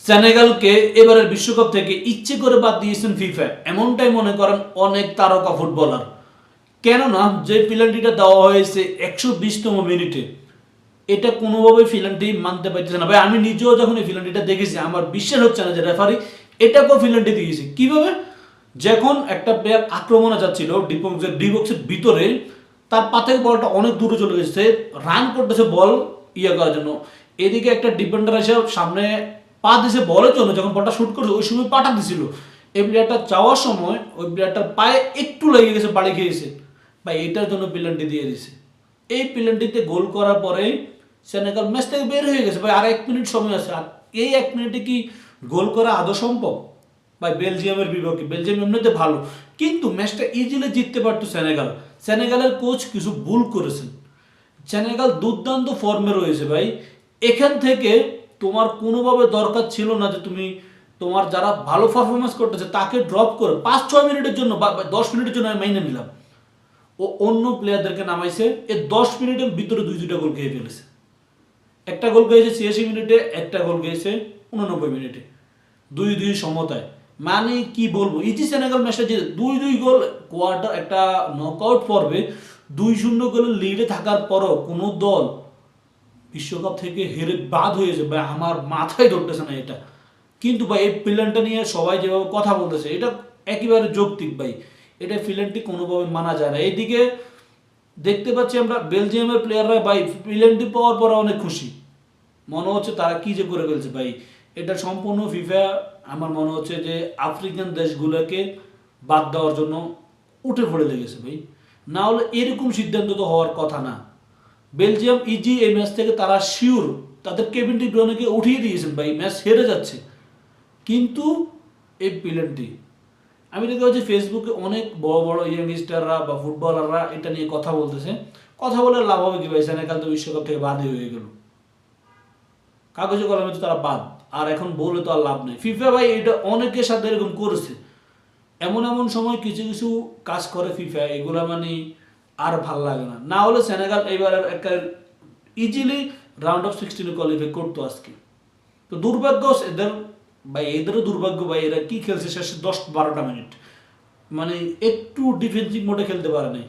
সেনেগালকে এবারের বিশ্বকাপ থেকে ইচ্ছে করে বাদ দিয়েছেন ফিফা, এমনটাই মনে করেন অনেক তারকা ফুটবলার। কেননা যে পেনাল্টিটা দেওয়া হয়েছে 120তম মিনিটে, এটা কোনোভাবেই পেনাল্টি মানতে পারতেছে না ভাই। আমি নিজেও যখন এই পেনাল্টিটা দেখেছি আমার বিশ্বাস হচ্ছে না যে রেফারি এটাকেও পেনাল্টি দিয়েছে। কিভাবে? যখন একটা প্লেয়ার আক্রমণে যাচ্ছিল ডি বক্সের ভিতরে, তার পা থেকে বলটা অনেক দূরে চলে গেছে, রান করতেছে বল করার জন্য, এদিকে একটা ডিফেন্ডার এসে সামনে পা দিছে বলের জন্য, যখন বলটা শুট করছে ওই সময় পাটা দিছিল, এই প্লেয়ারটা যাওয়ার সময় ওই প্লেয়ারটার পায়ে একটু লেগে গেছে, বাড়ি খেয়েছে ভাই, এটার জন্য পেনাল্টি দিয়ে দিছে। এই পেনাল্টিতে গোল করার পরেই সেনেগাল ম্যাচ থেকে বের হয়ে গেছে ভাই। আর 1 মিনিট সময় আছে, আর এই 1 মিনিটে কি গোল করা আদৌ সম্ভব ভাই? বেলজিয়ামের বিপক্ষে, বেলজিয়াম এমনিতে ভালো, কিন্তু ম্যাচটা ইজিলি জিততে পারতো সেনেগাল। সেনেগালের কোচ কিছু ভুল করেছেন। সেনেগাল দুর্দান্ত ফর্মে রয়েছে ভাই, এখান থেকে তোমার কোনোভাবে দরকার ছিল না যে তুমি তোমার যারা ভালো পারফরমেন্স করতেছে তাকে ড্রপ করে 5-6 মিনিটের জন্য বা 10 মিনিটের জন্য আমি মাইনে নিলাম, ও অন্য প্লেয়ারদেরকে নামাইছে, এ 10 মিনিটের ভিতরে 2-2টা গোল খেয়ে ফেলেছে। একটা গোল খেয়েছে 86 মিনিটে, একটা গোল খেয়েছে 89 মিনিটে, 2-2 সমতায়। মানে কি বলবো, ইজি সেনেগাল ম্যাচটা যে 2-2 গোল কোয়ার্টার একটা নকআউট পর্বে 2-0 গোলের লিডে থাকার পরও কোনো দল বিশ্বকাপ থেকে হেরে বাদ হয়েছে ভাই, আমার মাথায় ধরতেছে না এটা। কিন্তু ভাই এই প্ল্যানটা নিয়ে সবাই যেভাবে কথা বলতেছে এটা একেবারে যৌক্তিক ভাই, এটা প্ল্যানটি কোনোভাবে মানা যায় না। এইদিকে দেখতে পাচ্ছি আমরা বেলজিয়ামের প্লেয়াররা ভাই প্লেনটি পাওয়ার পর অনেক খুশি, মনে হচ্ছে তারা কি যে করে ফেলছে ভাই। এটা সম্পূর্ণ ফিফা আমার মনে হচ্ছে যে আফ্রিকান দেশগুলোকে বাদ দেওয়ার জন্য উঠে পড়ে লেগেছে ভাই, না হলে এরকম সিদ্ধান্ত তো হওয়ার কথা না। বেলজিয়াম ইজি এই ম্যাচ থেকে তারা শিওর তাদের কেভিন ডি ব্রুয়নেকে উঠিয়ে দিয়েছেন ভাই, ম্যাচ হেরে যাচ্ছে, কিন্তু এই পেনাল্টি আমি দেখতে পাচ্ছি ফেসবুকে অনেক বড় বড় ইয়াংস্টাররা বা ফুটবলাররা এটা নিয়ে কথা বলতেছে। কথা বলে লাভ হবে কি ভাই? সেনেগাল তো বিশ্বকাপ থেকে বাদই হয়ে গেল, কাগজে কলমে তো তারা বাদ, আর এখন বলে তো আর লাভ নেই। ফিফা ভাই এটা অনেকের সাথে এরকম করেছে, এমন এমন সময় কিছু কিছু কাজ করে ফিফা, এগুলা মানে আর ভাল লাগে না। না হলে সেনেগাল এবার একটা ইজিলি রাউন্ড অফ 16 কোয়ালিফাই করতো আজকে। তো দুর্ভাগ্য এদের ভাই, এদেরও দুর্ভাগ্য ভাই, এরা কি খেলছে শেষে 10-12টা মিনিট, মানে একটু ডিফেন্সিভ মোডে খেলতে পারে নাই।